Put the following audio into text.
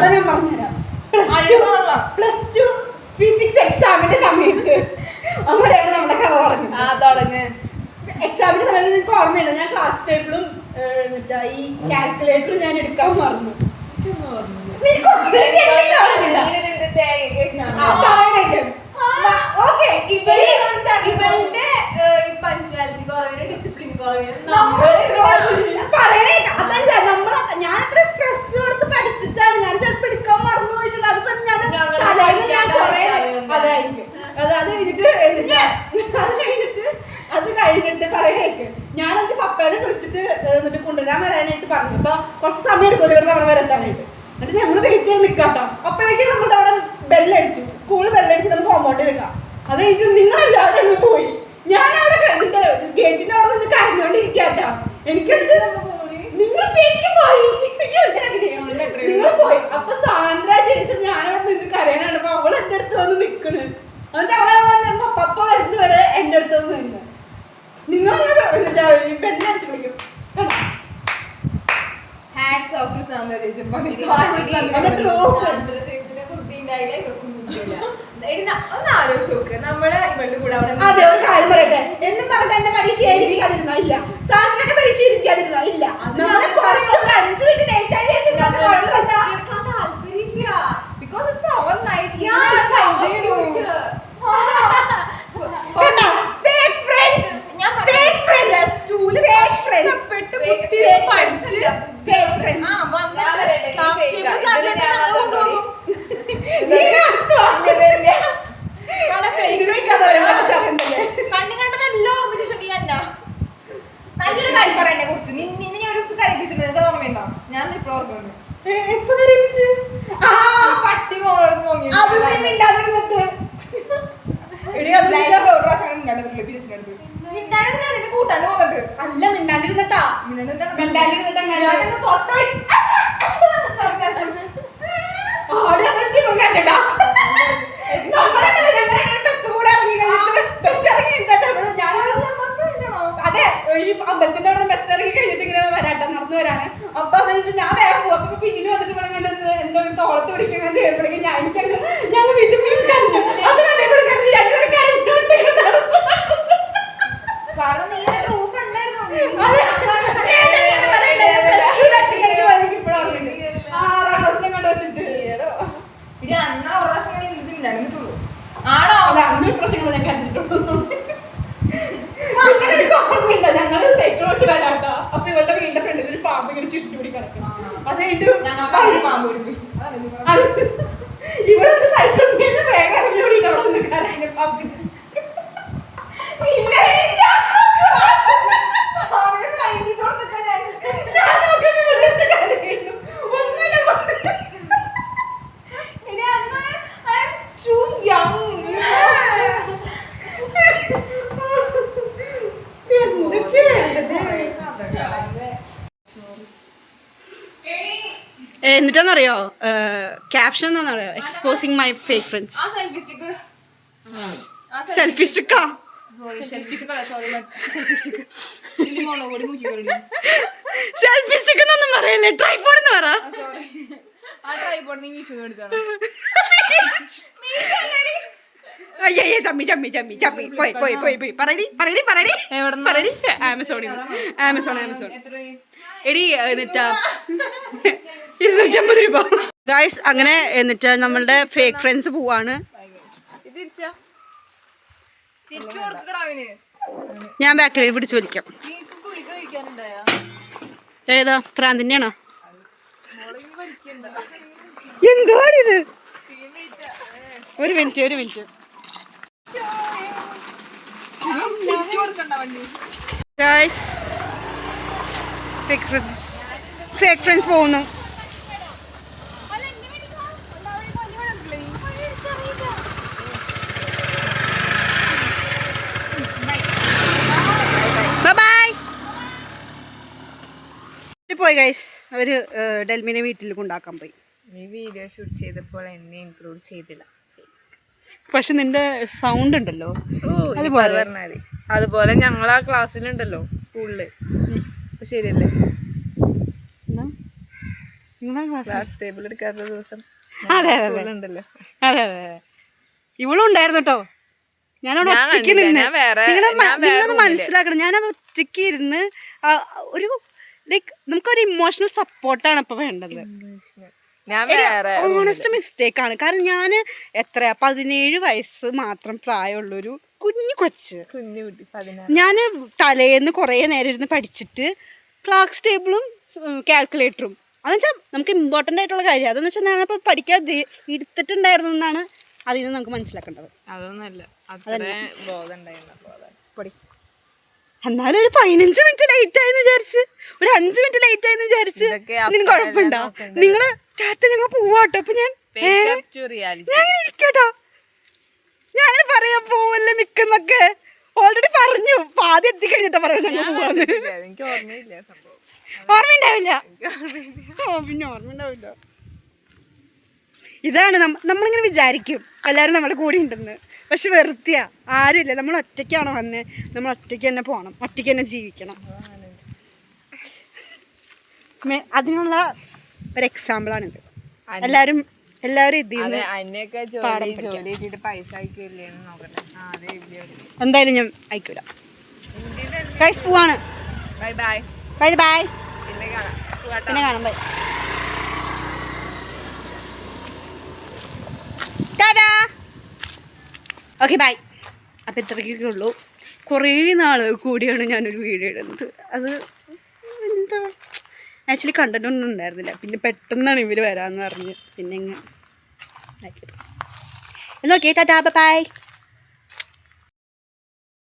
കഥ ഞാൻ പറഞ്ഞുതരാം. +2 ഫിസിക്സ് എക്സാമിന്റെ സമയത്ത് അവിടെയാണ് നമ്മുടെ കഥ തുടങ്ങുന്നത്. എക്സാമിന്റെ സമയത്ത് നിങ്ങൾക്ക് ഓർമ്മയുണ്ടോ? ഞാൻ ക്ലാസ് ടേബിളും ഈ കാൽക്കുലേറ്ററും ഞാൻ എടുക്കാൻ മറന്നു. അതല്ല ഞാൻ അത്ര സ്ട്രെസ് കൊടുത്ത് പഠിച്ചിട്ടാണ്. ഞാൻ ചിലപ്പോൾ എടുക്കാൻ മറന്നു പോയിട്ടുണ്ട്. അതിപ്പോ അതായിരിക്കും. അത് കഴിഞ്ഞിട്ട് പറയണേക്ക് ഞാൻ എന്റെ പപ്പേനെ വിളിച്ചിട്ട് എന്നിട്ട് കൊണ്ടുവരാൻ വരാനായിട്ട് പറഞ്ഞു. അപ്പൊ കുറച്ച് സമയം എടുക്കും ഇവിടെ അവിടെ വരെത്താനായിട്ട്. എന്നിട്ട് നമ്മൾ വെയിറ്റ് ചെയ്ത് നിൽക്കാട്ടോ. അപ്പോഴേക്കും നമ്മുടെ അവിടെ ബെല്ലടിച്ചു. സ്കൂൾ ബെല്ലടിച്ച് നമുക്ക് കോമ്പൗണ്ടിൽ നിൽക്കാം. അത് കഴിഞ്ഞിട്ട് നിങ്ങളെല്ലാവരും അങ്ങ് പോയി. ഞാൻ അവിടെ ഇതിന്റെ ഗേറ്റിന്റെ അവിടെ നിന്ന് കരഞ്ഞോണ്ടിരിക്കാട്ടോ. എനിക്കെന്ത് നിങ്ങൾ സ്റ്റേറ്റിലേക്ക് പോയി, നിങ്ങൾ പോയി. അപ്പൊ സാന്ദ്ര ജെയ്സൺ ഞാനവിടെ നിന്ന് കരയാനാണ്. അപ്പൊ അവൾ എന്റെ അടുത്ത് വന്ന് നിൽക്കണ്. എന്നിട്ട് അവിടെ വന്നപ്പോ പപ്പ വരുന്ന വരെ എന്റെ അടുത്ത് വന്ന് നിന്ന് നിങ്ങൾ ബെല്ലടിച്ച് വിളിക്കും. അതെ, ഒരു കാര്യം പറയട്ടെ. എന്നും പറഞ്ഞിട്ട് എന്റെ പരീക്ഷ എഴുതിക്കാതിരുന്നോ? ഇല്ല. സാറിന്റെ പരീക്ഷ എഴുതിക്കാതിരുന്നോ? ഇല്ല. നമ്മളെ കുറച്ച് 5 മിനിറ്റ് ലേറ്റ് ആയി കണ്ണി കണ്ടതെല്ലാം ഓർമ്മിച്ചിട്ടുണ്ട്. നല്ലൊരു കാര്യം പറയാനെ കുറിച്ച് നിന്നെ ഞാൻ ഒരു ദിവസം കരയിപ്പിച്ചിട്ടുണ്ട്. ഓർമ്മയുണ്ടോ? ഞാൻ ഇപ്പോൾ ഓർമ്മയുണ്ട്. പട്ടി കൂട്ടാണ്ട് പോകുന്നുണ്ട്. അല്ല, മിണ്ടാണ്ടിരുന്നിട്ടാ. അതെ, ഈ അമ്പലത്തിന്റെ അവിടെ ബസ് ഇറങ്ങി കഴിഞ്ഞിട്ട് ഇങ്ങനെ വരാട്ടെ, നടന്നു വരാണ്. അപ്പൊ അത് ഞാൻ വേഗം പോകും. അപ്പൊ പിന്നിൽ വന്നിട്ട് എന്തോ തോളത്ത് പിടിക്കുന്ന ചെയ്യുമ്പോഴേക്കും ഞങ്ങൾ വിധുമിയും കരഞ്ഞു. അത് രണ്ടുപേരും കാരണം നീ പ്രൂഫ് ഉണ്ടായിരുന്നു. 6ാം ക്ലാസ്സിലും കണ്ടു വെച്ചിട്ട് ഇനി അന്ന ഒരു പ്രാവശ്യം എഴുതിട്ടുള്ളൂ. ആണോ? അതെ, അന്നൊരു പ്രശ്നങ്ങൾ ഞാൻ കണ്ടിട്ടുള്ളൂ. ഓർമ്മയുണ്ടോ? ഞങ്ങള് സൈക്കിളോട്ട് വരാട്ടോ. അപ്പൊ ഇവളുടെ വീടിന്റെ ഫ്രണ്ടിൽ ഒരു പാമ്പ് ഇങ്ങനെ ചുറ്റുപിടി കിടക്കും. അത് കഴിഞ്ഞിട്ട് ഇവിടെ സൈക്കിൾ വേഗം ഇറങ്ങി ഓടിയിട്ട് അവിടെ നിന്ന് കരയുന്ന പാമ്പിന്. എന്നിട്ടെന്നറിയോ ക്യാപ്ഷൻ എന്താണെന്നറിയോ? Exposing my fake friends. Selfie സ്റ്റിക്കാ? സെൽഫി സ്റ്റിക്ക് എന്നൊന്നും പറയല്ലേ, ട്രൈപോഡ് എന്ന് പറ. അയ്യേ, ചമ്മി ചമ്മി ചമ്മി ചമ്മി പോയി പോയി പോയി പോയി പറയടി പറയടി പറയടി പറയടി. ആമസോൺ എടി. എന്നിട്ടാ 250 രൂപ. ഗായ്സ്, അങ്ങനെ എന്നിട്ട് നമ്മളുടെ ഫേക്ക് ഫ്രണ്ട്സ് പോവാണ്. ഞാൻ ബാക്കിൽ പിടിച്ചു വലിക്കാം. ഏതാ പ്രാന്തിന്റെയാണോ? എന്തുവാണിത്? ഒരു മിനിറ്റ്. ഗായ്സ്, ഫേക്ക് ഫ്രണ്ട്സ് പോകുന്നു. പോയി ഗൈസ്, അവര് ഡെൽമിനെ വീട്ടിൽ കൊണ്ടാക്കാൻ പോയി. വീഡിയോ ഷൂട്ട് ചെയ്തപ്പോൾ എന്നെ ഇൻക്ലൂഡ് ചെയ്തില്ല. പക്ഷെ നിന്റെ സൗണ്ട് ഉണ്ടല്ലോ, അതുപോലെ ഞങ്ങളാ ക്ലാസ്സിലുണ്ടല്ലോ സ്കൂളില്. ശരിയല്ലേ? നിങ്ങളെ ക്ലാസ് ക്ലാസ് ടേബിൾ എടുക്കാത്ത ദിവസം അതെ അതെ അതെ ഉണ്ടല്ലോ. അതെ അതെ അതെ ഇവളും ഉണ്ടായിരുന്നു കേട്ടോ. ഞാനവിടെ ഞാൻ ഒറ്റയ്ക്ക് കണ്ടില്ല, നിന്ന് ഞാൻ വേറെ- നിങ്ങളത് മനസ്സിലാക്കണം. ഞാനത് ഒറ്റയ്ക്ക് ഇരുന്ന് ഒരു ലൈക്ക് നമുക്കൊരു ഇമോഷണൽ സപ്പോർട്ടാണ് ഇപ്പൊ വേണ്ടത്. ഞാൻ വേറെ ഓണസ്റ്റ് മിസ്റ്റേക്ക് ആണ്. കാരണം ഞാൻ എത്രയാ 17 വയസ്സ് മാത്രം പ്രായമുള്ളൊരു കുഞ്ഞു കൊച്ച്. കുഞ്ഞു കുട്ടി 16. ഞാൻ തലേന്ന് കുറേ നേരം ഇരുന്ന് പഠിച്ചിട്ട് ക്ലാസ് ടേബിളും കാൽക്കുലേറ്ററും അതെന്ന് വെച്ചാൽ നമുക്ക് ഇമ്പോർട്ടൻ്റ് ആയിട്ടുള്ള കാര്യം. അതെന്ന് വെച്ചാൽ ഞാനിപ്പോൾ പഠിക്കാൻ എടുത്തിട്ടുണ്ടായിരുന്നു എന്നാണ് അതിൽ നിന്ന് നമുക്ക് മനസ്സിലാക്കേണ്ടത്. അതൊന്നല്ല, അത്ര ബോധം ഉണ്ടായിരുന്നു. എന്നാലും ഒരു 15 മിനിറ്റ് ലേറ്റ് ആയെന്ന് വിചാരിച്ച്, ഒരു 5 മിനിറ്റ് ലേറ്റ് ആയെന്ന് വിചാരിച്ച് ഇതൊക്കെ അതിന് കുഴപ്പമുണ്ടോ? നിങ്ങള് ടാറ്റ ഞങ്ങൾ പോവാട്ടോ. അപ്പൊ ഞാൻ ഇങ്ങനെ ഇരിക്കട്ടോ. ഞാനിങ്ങനെ പറയാ പോവല്ലേ നിക്കുന്നൊക്കെ ഓൾറെഡി പറഞ്ഞു. ആദ്യം എത്തിക്കഴിഞ്ഞിട്ടാ പറയുന്നത് ഞങ്ങൾ പോവാന്ന്. എനിക്ക് ഓർമ്മയില്ല സംഭവം. ഓർമ്മയുണ്ടാവില്ല. പിന്നെ ഓർമ്മയുണ്ടാവില്ല. ഇതാണ് നമ്മളിങ്ങനെ വിചാരിക്കും എല്ലാവരും നമ്മുടെ കൂടെ ഉണ്ടെന്ന്. പക്ഷെ വെറുതെയാ, ആരുമില്ല. നമ്മൾ ഒറ്റയ്ക്കാണോ വന്നത്, നമ്മൾ ഒറ്റയ്ക്ക് തന്നെ പോകണം, ഒറ്റയ്ക്ക് തന്നെ ജീവിക്കണം. അതിനുള്ള ഒരു എക്സാമ്പിളാണിത്. എല്ലാവരും എന്തായാലും ഞാൻ അയക്കൂല. ഗൈസ് പോവാണ്. Bye bye. Bye bye. പിന്നെ കാണാം. ബൈ. ടാറ്റാ. Okay bye. അപ്പം ഇത്രയ്ക്കൊക്കെ ഉള്ളൂ. കുറേ നാൾ കൂടിയാണ് ഞാനൊരു വീഡിയോ ഇടുന്നത്. അത് എന്താ ആക്ച്വലി കണ്ടന്റ് ഒന്നും ഉണ്ടായിരുന്നില്ല. പിന്നെ പെട്ടെന്നാണ് ഇവർ വരാമെന്ന് പറഞ്ഞ് പിന്നെ ഇങ്ങനെ ആക്കിയത്. Okay tata bye.